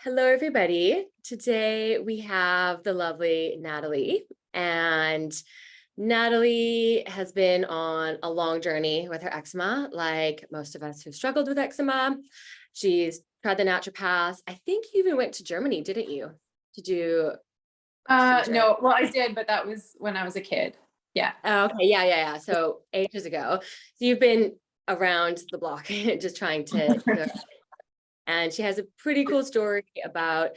Hello, everybody. Today we have the lovely Natalie, and Natalie has been on a long journey with her eczema, like most of us who struggled with eczema. She's tried the naturopaths. I think you even went to Germany, didn't you? To do procedure. No, well, I did, but that was when I was a kid. Yeah. Oh, okay, yeah. So ages ago. So you've been around the block just trying to go. And she has a pretty cool story about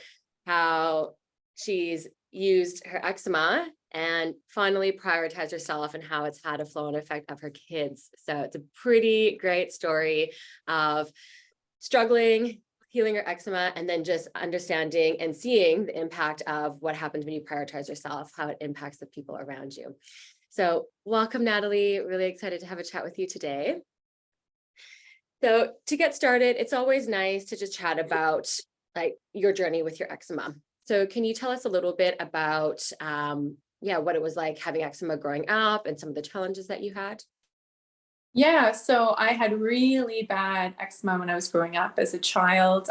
how she's used her eczema and finally prioritized herself and how it's had a flow-on effect of her kids. So it's a pretty great story of struggling, healing her eczema, and then just understanding and seeing the impact of what happens when you prioritize yourself, how it impacts the people around you. So welcome, Natalie. Really excited to have a chat with you today. So to get started, it's always nice to just chat about like your journey with your eczema. So can you tell us a little bit about, what it was like having eczema growing up and some of the challenges that you had? Yeah, so I had really bad eczema when I was growing up as a child.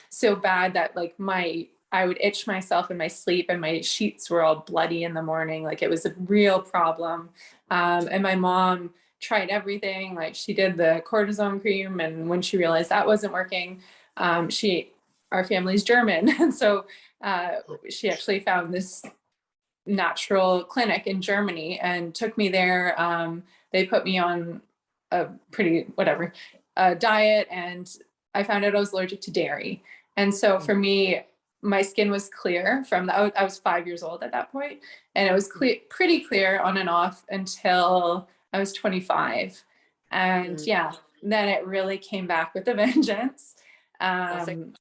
So bad that I would itch myself in my sleep and my sheets were all bloody in the morning. Like it was a real problem. And my mom tried everything. Like she did the cortisone cream, and when she realized that wasn't working, our family's German, and so she actually found this natural clinic in Germany and took me there. They put me on a pretty whatever diet, and I found out I was allergic to dairy. And so for me, my skin was clear I was 5 years old at that point, and it was pretty clear on and off until I was 25. And Mm, yeah, then it really came back with a vengeance. classic. Um,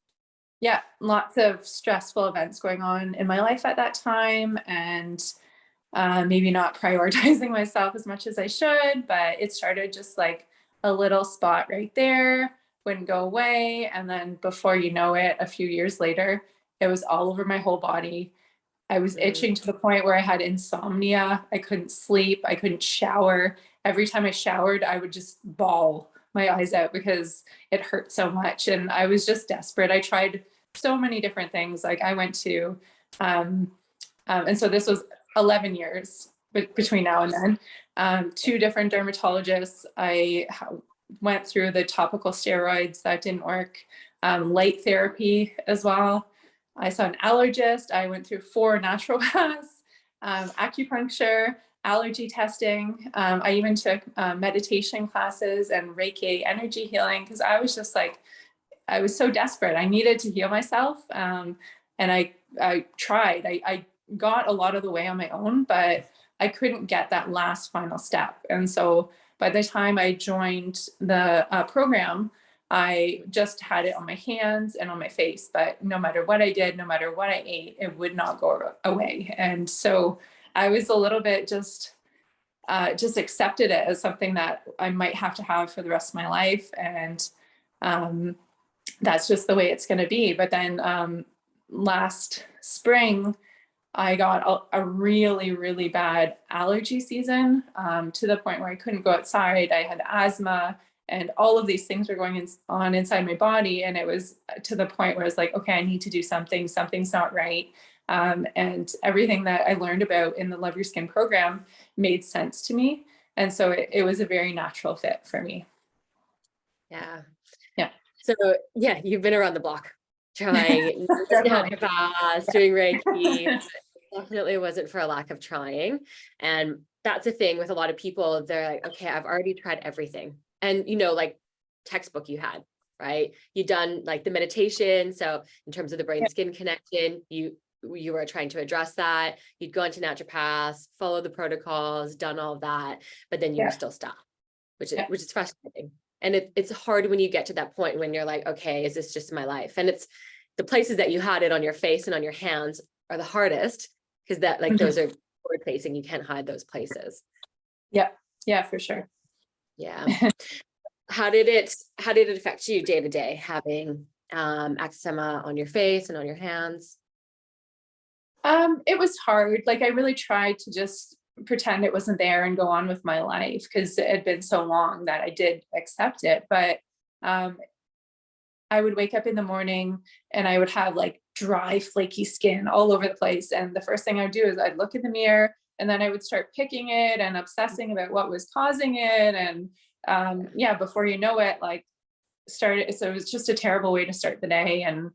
yeah, lots of stressful events going on in my life at that time, and maybe not prioritizing myself as much as I should, but it started just like a little spot right there, wouldn't go away. And then before you know it, a few years later, it was all over my whole body. I was Mm, itching to the point where I had insomnia. I couldn't sleep. I couldn't shower. Every time I showered, I would just bawl my eyes out because it hurt so much. And I was just desperate. I tried so many different things. Like I went to, um, and so this was 11 years between now and then. Two different dermatologists. Went through the topical steroids that didn't work, light therapy as well. I saw an allergist. I went through four naturopaths, acupuncture, allergy testing. I even took meditation classes and Reiki energy healing because I was just like, I was so desperate. I needed to heal myself. And I tried. I got a lot of the way on my own, but I couldn't get that last final step. And so by the time I joined the program, I just had it on my hands and on my face. But no matter what I did, no matter what I ate, it would not go away. And so I was a little bit just accepted it as something that I might have to have for the rest of my life. And um, that's just the way it's going to be. But then last spring, I got a really, really bad allergy season, to the point where I couldn't go outside. I had asthma, and all of these things were on inside my body. And it was to the point where it's like, okay, I need to do something. Something's not right. And everything that I learned about in the Love Your Skin program made sense to me. And so it was a very natural fit for me. yeah. Yeah, So yeah, you've been around the block trying definitely. naturopaths, doing Reiki. Definitely wasn't for a lack of trying. And that's the thing with a lot of people. They're like, okay, I've already tried everything. And like textbook you had, right? You done like the meditation. So in terms of the brain Yeah, skin connection, you were trying to address that. You'd gone to naturopaths, follow the protocols, done all of that, but then you were yeah, still stuck, yeah. which is frustrating. And it's hard when you get to that point when you're like, okay, is this just my life? And it's the places that you had it on your face and on your hands are the hardest because that like Mhm. those are forward facing. You can't hide those places. Yeah, yeah, for sure. Yeah. How did it affect you day to day having eczema on your face and on your hands? It was hard. Like I really tried to just pretend it wasn't there and go on with my life because it had been so long that I did accept it. But um, I would wake up in the morning and I would have like dry, flaky skin all over the place. And the first thing I'd do is I'd look in the mirror and then I would start picking it and obsessing about what was causing it. And yeah, before you know it, like started. So it was just a terrible way to start the day and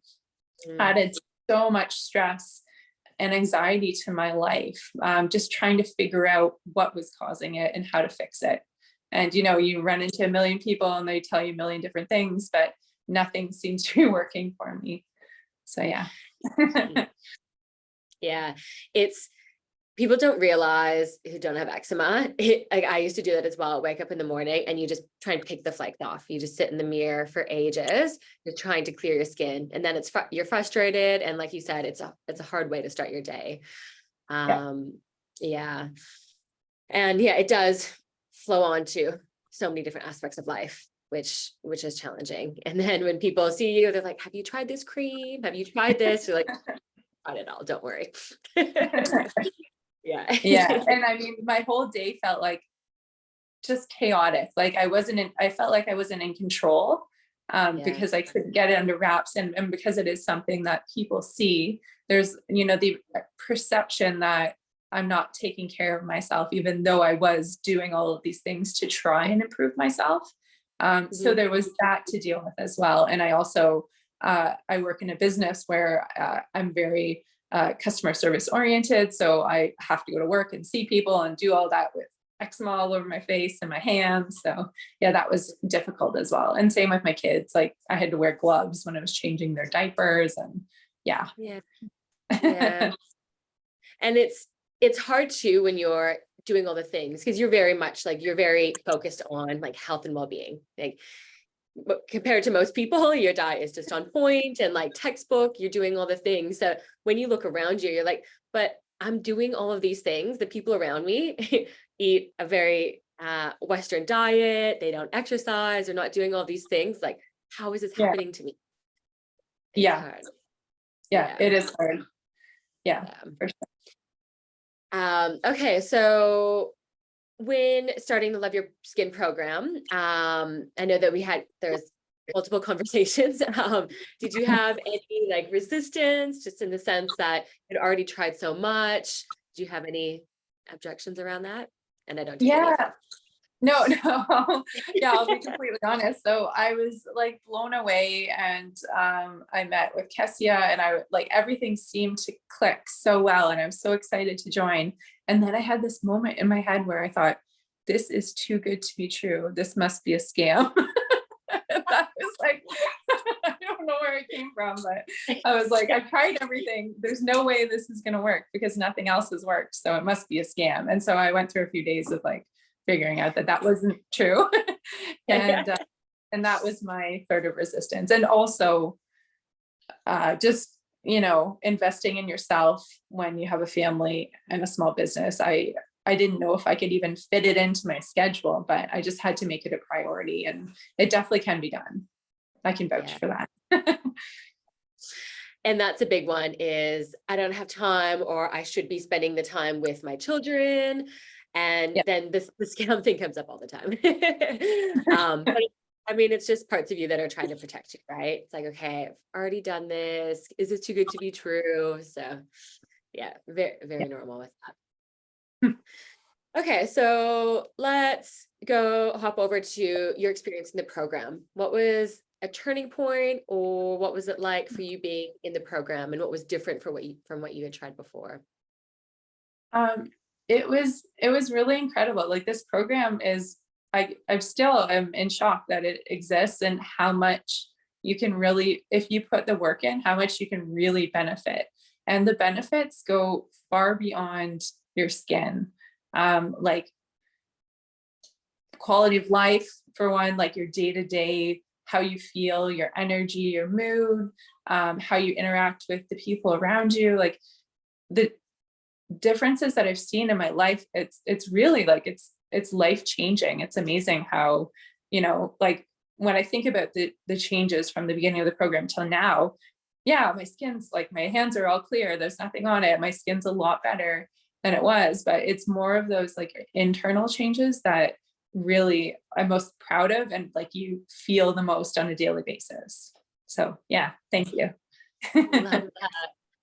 added so much stress and anxiety to my life, just trying to figure out what was causing it and how to fix it. And, you know, you run into a million people and they tell you a million different things, but nothing seems to be working for me. So, yeah. Yeah. It's, people don't realize who don't have eczema. Like I used to do that as well. Wake up in the morning and you just try and pick the flakes off. You just sit in the mirror for ages. You're trying to clear your skin, and then you're frustrated. And like you said, it's a hard way to start your day. Yeah. And yeah, it does flow on to so many different aspects of life, which is challenging. And then when people see you, they're like, have you tried this cream? Have you tried this? You're like, tried it all. Don't worry. Yeah. Yeah. And I mean, my whole day felt like just chaotic. Like I felt like I wasn't in control, because I couldn't get it under wraps. And because it is something that people see, there's, you know, the perception that I'm not taking care of myself, even though I was doing all of these things to try and improve myself. So there was that to deal with as well. And I also, I work in a business where I'm very customer service oriented. So I have to go to work and see people and do all that with eczema all over my face and my hands. So yeah, that was difficult as well. And same with my kids. Like I had to wear gloves when I was changing their diapers, and yeah. Yeah. And it's hard too when you're doing all the things, because you're very much like, you're very focused on like health and well-being. Like compared to most people, your diet is just on point and like textbook, you're doing all the things. So when you look around you, you're like, but I'm doing all of these things. The people around me eat a very Western diet. They don't exercise. They're not doing all these things. Like, how is this happening to me? It's hard. Yeah, it is hard. Yeah, for sure. Okay, so when starting the Love Your Skin program, I know that there's multiple conversations. Did you have any like resistance, just in the sense that you'd already tried so much? Do you have any objections around that? And I don't take any offense. No. Yeah, I'll be completely honest. So I was like blown away, and I met with Kessia, and I like everything seemed to click so well, and I was so excited to join. And then I had this moment in my head where I thought, this is too good to be true. This must be a scam. That was like, I don't know where it came from, but I was like, I've tried everything. There's no way this is going to work because nothing else has worked. So it must be a scam. And so I went through a few days of like figuring out that wasn't true. And that was my sort of resistance. And also just, you know, investing in yourself when you have a family and a small business. I didn't know if I could even fit it into my schedule, but I just had to make it a priority, and it definitely can be done. I can vouch for that. And that's a big one, is I don't have time, or I should be spending the time with my children. And then the scam thing comes up all the time. But I mean, it's just parts of you that are trying to protect you, right? It's like, okay, I've already done this. Is this too good to be true? So yeah, very, very normal with that. Okay, so let's hop over to your experience in the program. What was a turning point, or what was it like for you being in the program, and what was different from what you had tried before? It was really incredible. Like this program is, I'm still in shock that it exists, and how much you can really, if you put the work in, how much you can really benefit. And the benefits go far beyond your skin. Like quality of life, for one, like your day-to-day, how you feel, your energy, your mood, how you interact with the people around you, like the differences that I've seen in my life. It's really like, it's life changing. It's amazing how, you know, like when I think about the changes from the beginning of the program till now, yeah, my skin's like, my hands are all clear. There's nothing on it. My skin's a lot better than it was, but it's more of those like internal changes that really I'm most proud of, and like you feel the most on a daily basis. So yeah, thank you. Love that.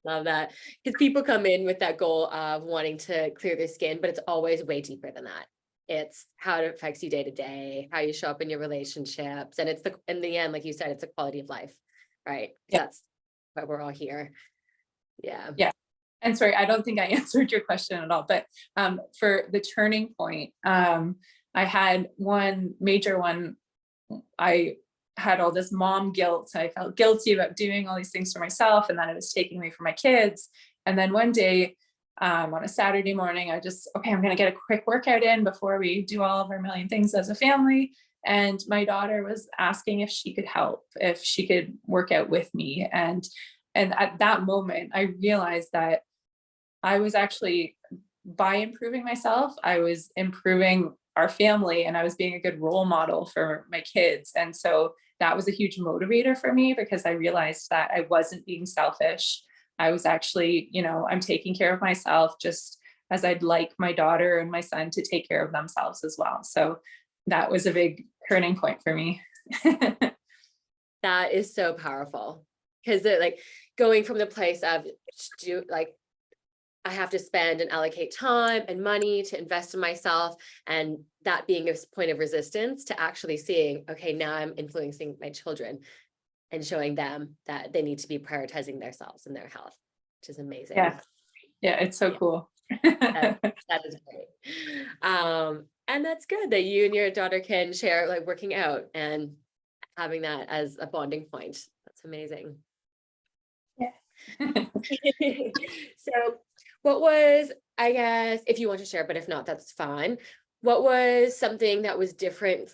Love that. Because people come in with that goal of wanting to clear their skin, but it's always way deeper than that. It's how it affects you day to day, how you show up in your relationships. And it's in the end, like you said, it's a quality of life, right? 'Cause Yeah. that's why we're all here. Yeah. Yeah. And sorry, I don't think I answered your question at all, but for the turning point, I had one major one. I had all this mom guilt. I felt guilty about doing all these things for myself, and then it was taking away from my kids. And then one day, on a Saturday morning, okay, I'm going to get a quick workout in before we do all of our million things as a family. And my daughter was asking if she could help, if she could work out with me. And at that moment, I realized that I was actually, by improving myself, I was improving our family, and I was being a good role model for my kids. And so that was a huge motivator for me, because I realized that I wasn't being selfish. I was actually, I'm taking care of myself just as I'd like my daughter and my son to take care of themselves as well. So that was a big turning point for me. That is so powerful, because they're like going from the place of I have to spend and allocate time and money to invest in myself, and that being a point of resistance, to actually seeing, okay, now I'm influencing my children and showing them that they need to be prioritizing themselves and their health, which is amazing. Yeah. Yeah. It's so cool. That is great. And that's good that you and your daughter can share like working out and having that as a bonding point. That's amazing. Yeah. So what was, I guess, if you want to share, but if not, that's fine. What was something that was different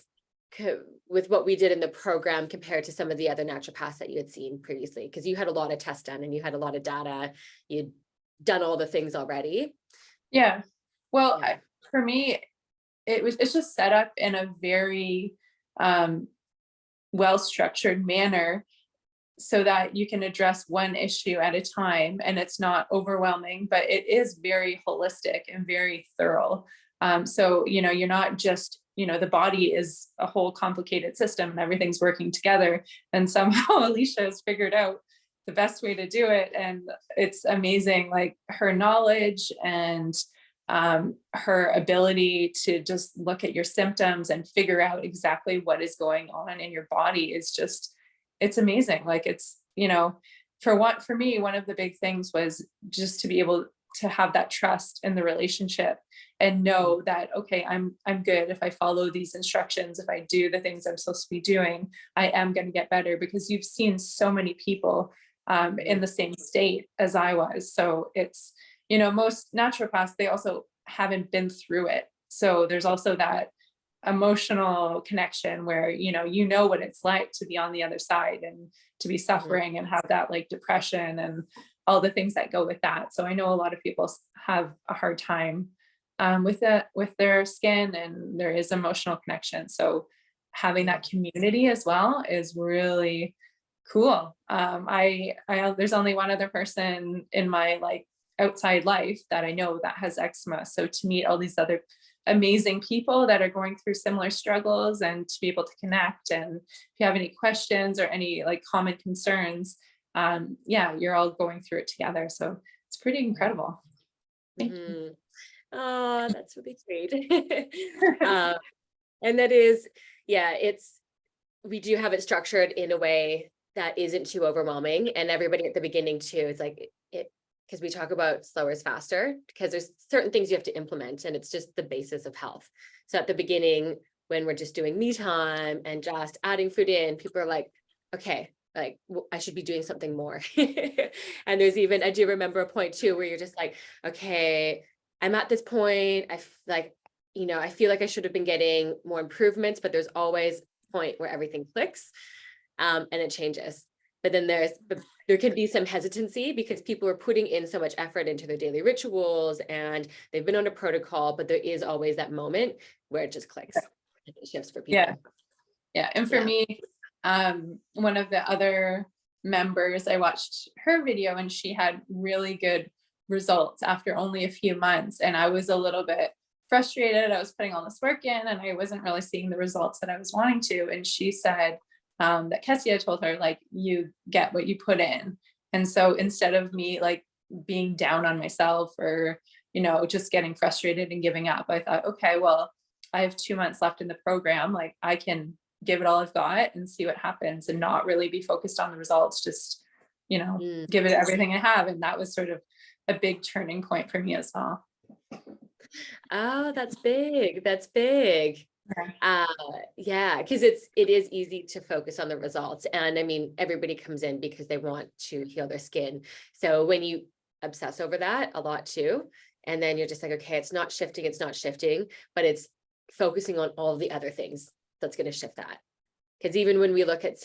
with what we did in the program compared to some of the other naturopaths that you had seen previously? Because you had a lot of tests done and you had a lot of data. You'd done all the things already. Yeah. Well, Yeah. for me, it's just set up in a very well-structured manner, so that you can address one issue at a time, and it's not overwhelming, but it is very holistic and very thorough. So, you're not just, the body is a whole complicated system and everything's working together. And somehow Alicia has figured out the best way to do it. And it's amazing, like her knowledge and her ability to just look at your symptoms and figure out exactly what is going on in your body is just, it's amazing. Like for me, one of the big things was just to be able to have that trust in the relationship and know that, okay, I'm good. If I follow these instructions, if I do the things I'm supposed to be doing, I am going to get better, because you've seen so many people in the same state as I was. So it's, most naturopaths, they also haven't been through it. So there's also that emotional connection where, what it's like to be on the other side and to be suffering and have that like depression and all the things that go with that. So I know a lot of people have a hard time with their skin, and there is emotional connection. So having that community as well is really cool. There's only one other person in my like outside life that I know that has eczema. So to meet all these other amazing people that are going through similar struggles, and to be able to connect, and if you have any questions or any like common concerns, you're all going through it together. So it's pretty incredible. Thank you. Oh, that's really sweet. And that is, we do have it structured in a way that isn't too overwhelming. And everybody at the beginning too, it's like because we talk about slower is faster, because there's certain things you have to implement, and it's just the basis of health. So at the beginning, when we're just doing me time and just adding food in, people are like, okay, like I should be doing something more. And I do remember a point too, where you're just like, okay, I'm at this point. I feel like I should have been getting more improvements, but there's always a point where everything clicks, and it changes. But then there could be some hesitancy, because people are putting in so much effort into their daily rituals and they've been on a protocol, but there is always that moment where it just clicks. It shifts for people. Yeah. And for me, one of the other members, I watched her video and she had really good results after only a few months. And I was a little bit frustrated. I was putting all this work in and I wasn't really seeing the results that I was wanting to. And she said, that Kessia told her, like, you get what you put in. And so instead of me like being down on myself or, just getting frustrated and giving up, I thought, okay, well, I have 2 months left in the program. Like, I can give it all I've got and see what happens and not really be focused on the results, just, Mm. give it everything I have. And that was sort of a big turning point for me as well. Oh, that's big. That's big. Okay. Yeah, because it is easy to focus on the results. And I mean, everybody comes in because they want to heal their skin. So when you obsess over that a lot too, and then you're just like, okay, it's not shifting, but it's focusing on all the other things that's going to shift that. Because even when we look at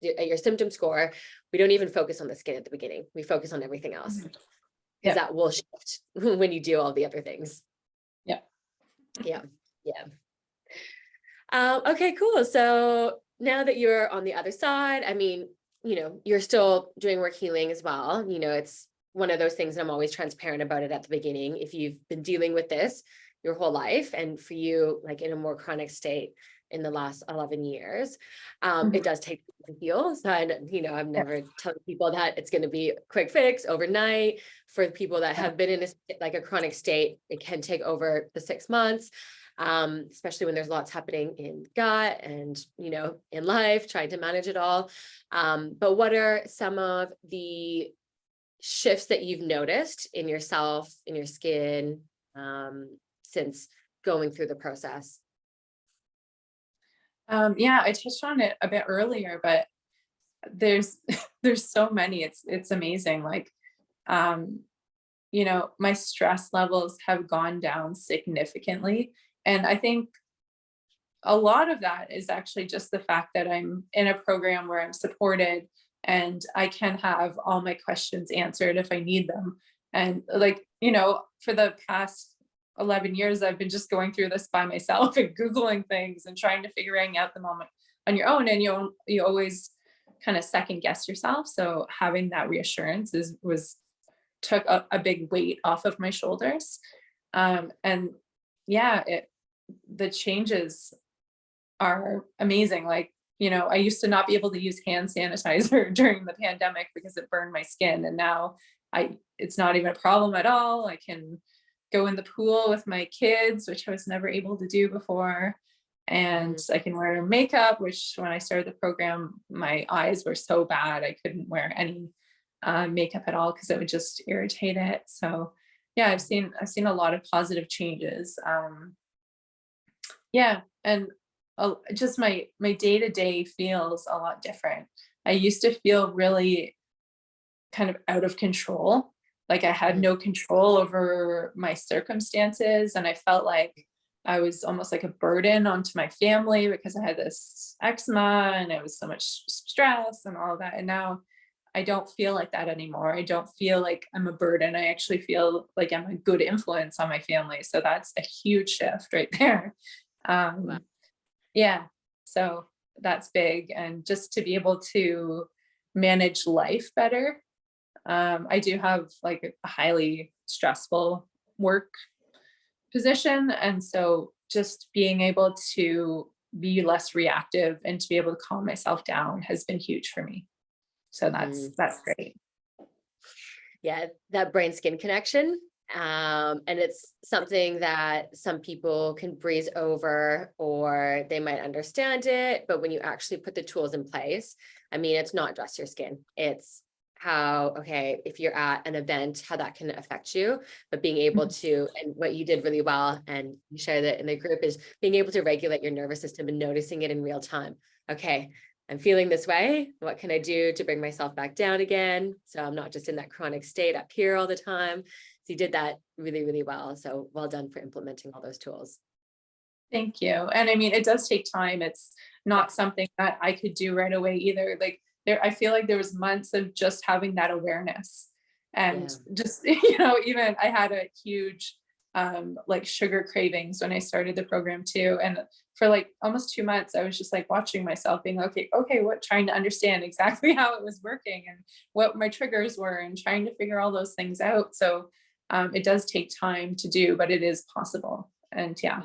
your symptom score, we don't even focus on the skin at the beginning. We focus on everything else, because Yeah. that will shift when you do all the other things. Yeah. Yeah. Yeah. Okay, cool. So now that you're on the other side, I mean, you're still doing work healing as well. It's one of those things that I'm always transparent about it at the beginning. If you've been dealing with this your whole life, and for you, like in a more chronic state in the last 11 years, it does take time to heal. So, I'm never telling people that it's going to be a quick fix overnight. For people that have been in a chronic state, it can take over the 6 months. Especially when there's lots happening in gut and, in life, trying to manage it all. But what are some of the shifts that you've noticed in yourself, in your skin, since going through the process? Yeah, I touched on it a bit earlier, but there's there's so many. It's amazing. Like, my stress levels have gone down significantly. And I think a lot of that is actually just the fact that I'm in a program where I'm supported and I can have all my questions answered if I need them. And like, for the past 11 years, I've been just going through this by myself and Googling things and trying to figuring out the moment on your own. And you always kind of second guess yourself. So having that reassurance took a big weight off of my shoulders. And yeah, the changes are amazing. Like, I used to not be able to use hand sanitizer during the pandemic because it burned my skin. And now it's not even a problem at all. I can go in the pool with my kids, which I was never able to do before. And I can wear makeup, which when I started the program, my eyes were so bad, I couldn't wear any makeup at all because it would just irritate it. So yeah, I've seen a lot of positive changes. Yeah, and just my day-to-day feels a lot different. I used to feel really kind of out of control, like I had no control over my circumstances, and I felt like I was almost like a burden onto my family because I had this eczema and it was so much stress and all of that. And now I don't feel like that anymore. I don't feel like I'm a burden. I actually feel like I'm a good influence on my family. So that's a huge shift right there. Wow. Yeah, so that's big. And just to be able to manage life better. I do have like a highly stressful work position. And so just being able to be less reactive and to be able to calm myself down has been huge for me. So that's great. Yeah, that brain skin connection. And it's something that some people can breeze over or they might understand it. But when you actually put the tools in place, I mean, it's not just your skin. It's how, okay, if you're at an event, how that can affect you, but being able to, and what you did really well, and you shared that in the group, is being able to regulate your nervous system and noticing it in real time. Okay, I'm feeling this way. What can I do to bring myself back down again? So I'm not just in that chronic state up here all the time. So you did that really, really well. So well done for implementing all those tools. Thank you. And I mean, it does take time. It's not something that I could do right away either. Like I feel like there was months of just having that awareness and just, even I had a huge, like sugar cravings when I started the program too. And for like almost 2 months, I was just like watching myself being okay, trying to understand exactly how it was working and what my triggers were and trying to figure all those things out. So it does take time to do, but it is possible. And yeah,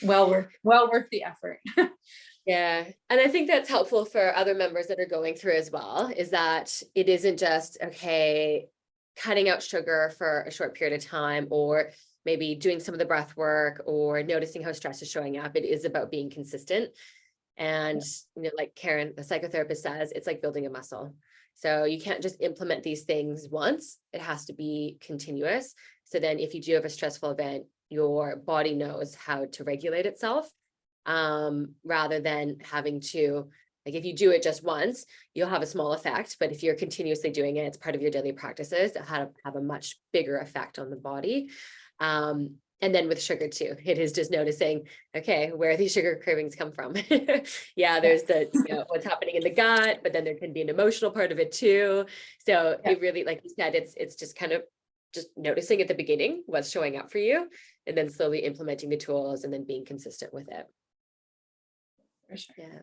well worth the effort. Yeah. And I think that's helpful for other members that are going through as well, is that it isn't just, okay, cutting out sugar for a short period of time, or maybe doing some of the breath work or noticing how stress is showing up. It is about being consistent. And, like Karen, the psychotherapist says, it's like building a muscle. So you can't just implement these things once, it has to be continuous. So then if you do have a stressful event, your body knows how to regulate itself, rather than having to, like, if you do it just once, you'll have a small effect, but if you're continuously doing it, it's part of your daily practices that have a much bigger effect on the body. And then with sugar too, it is just noticing, okay, where these sugar cravings come from. Yeah, there's the, what's happening in the gut, but then there can be an emotional part of it too. So it really, like you said, it's just kind of just noticing at the beginning what's showing up for you, and then slowly implementing the tools and then being consistent with it. For sure. Yeah.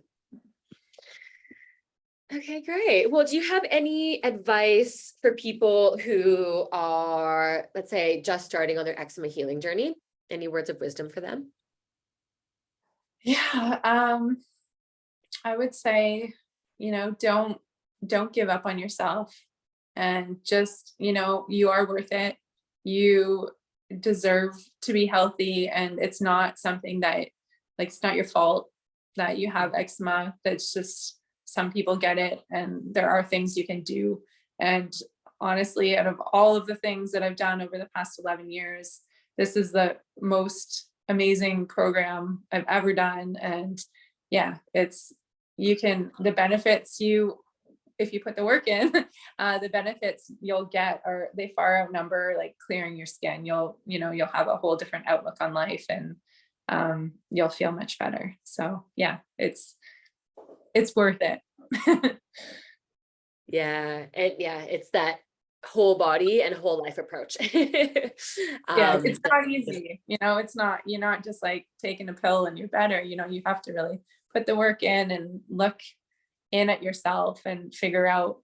Okay, great. Well, do you have any advice for people who are, let's say, just starting on their eczema healing journey? Any words of wisdom for them? Yeah, I would say, don't give up on yourself, and just, you are worth it. You deserve to be healthy, and it's not something that, like, it's not your fault that you have eczema. That's just, some people get it, and there are things you can do. And honestly, out of all of the things that I've done over the past 11 years, this is the most amazing program I've ever done. And yeah, the benefits, if you put the work in, the benefits you'll get they far outnumber like clearing your skin. You'll have a whole different outlook on life, and you'll feel much better. So yeah, it's worth it. Yeah, and it's that whole body and whole life approach. Yeah, it's not Just- easy. You're not just like taking a pill and you're better. You have to really put the work in and look in at yourself and figure out,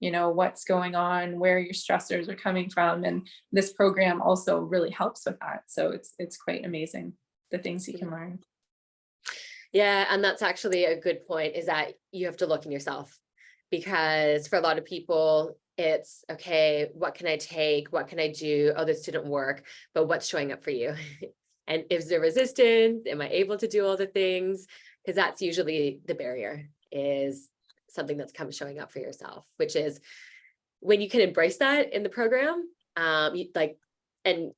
what's going on, where your stressors are coming from. And this program also really helps with that. So it's quite amazing, the things you can learn. Yeah, and that's actually a good point, is that you have to look in yourself, because for a lot of people, it's okay, what can I take? What can I do? Oh, this didn't work, but what's showing up for you? And is there resistance? Am I able to do all the things? Because that's usually the barrier, is something that's showing up for yourself, which is when you can embrace that in the program, and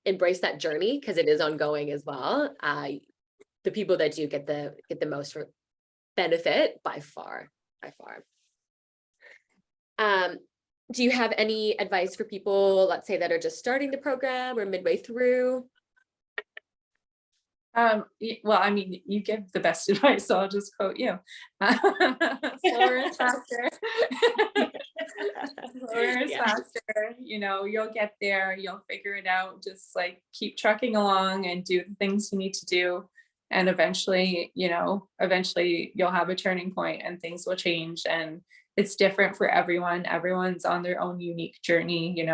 embrace that journey, because it is ongoing as well. The people that do get the most benefit by far. Do you have any advice for people, let's say, that are just starting the program or midway through? Well, I mean, you give the best advice, so I'll just quote you. Slower is faster. Slower is faster. You'll get there, you'll figure it out. Just like keep trucking along and do the things you need to do. And eventually you'll have a turning point and things will change. And it's different for everyone. Everyone's on their own unique journey.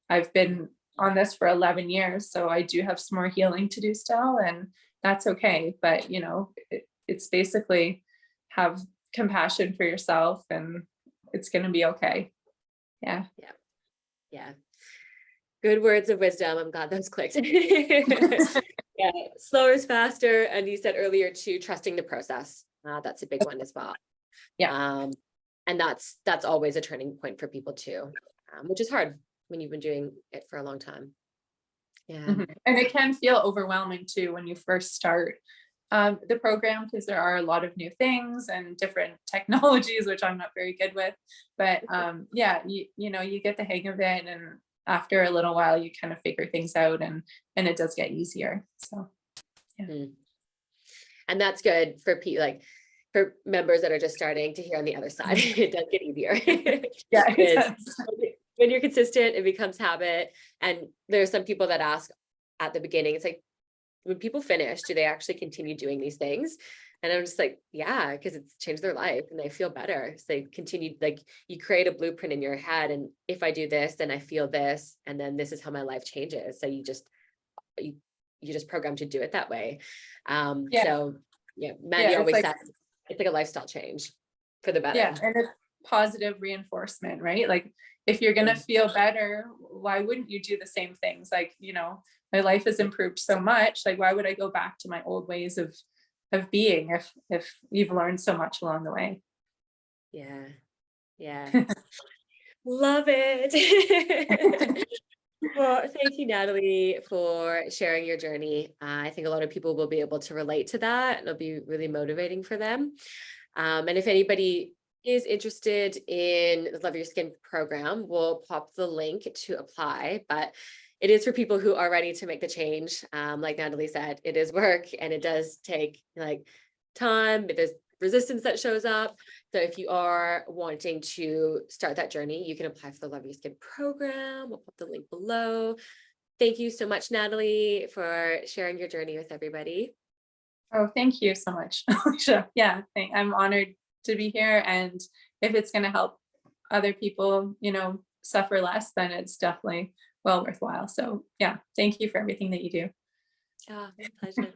I've been on this for 11 years, so I do have some more healing to do still, and that's okay. But it's basically have compassion for yourself, and it's going to be okay. Yeah. Good words of wisdom. I'm glad those clicked. Yeah, slower is faster. And you said earlier too, trusting the process. That's a big one as well. Yeah. And that's always a turning point for people too, which is hard when you've been doing it for a long time. Yeah. Mm-hmm. And it can feel overwhelming too when you first start the program, because there are a lot of new things and different technologies, which I'm not very good with. But yeah, you get the hang of it, and after a little while, you kind of figure things out, and it does get easier. So yeah. And that's good for people, like for members that are just starting, to hear on the other side. It does get easier. Yeah, it does. When you're consistent, it becomes habit. And there's some people that ask at the beginning, it's like, when people finish, do they actually continue doing these things? And I'm just like, yeah, because it's changed their life and they feel better. So they continue, like, you create a blueprint in your head. And if I do this, then I feel this, and then this is how my life changes. So you just program to do it that way. Yeah. So Yeah, Matt, Yeah, you it's always like, said it's like a lifestyle change for the better. yeah, and it's positive reinforcement, right? Like if you're gonna feel better, why wouldn't you do the same things? Like, my life has improved so much. Like, why would I go back to my old ways of being if you've learned so much along the way? Yeah. Yeah. Love it. Well, thank you, Natalie, for sharing your journey. I think a lot of people will be able to relate to that. It'll be really motivating for them. And if anybody is interested in the Love Your Skin program, we'll pop the link to apply. But it is for people who are ready to make the change. Like Natalie said, it is work and it does take like time. There's resistance that shows up. So if you are wanting to start that journey, you can apply for the Love Your Skin program. We'll put the link below. Thank you so much, Natalie, for sharing your journey with everybody. Oh, thank you so much, Alicia. Yeah, I'm honored to be here. And if it's going to help other people, suffer less, then it's definitely well worthwhile. So yeah, thank you for everything that you do. Ah, my pleasure.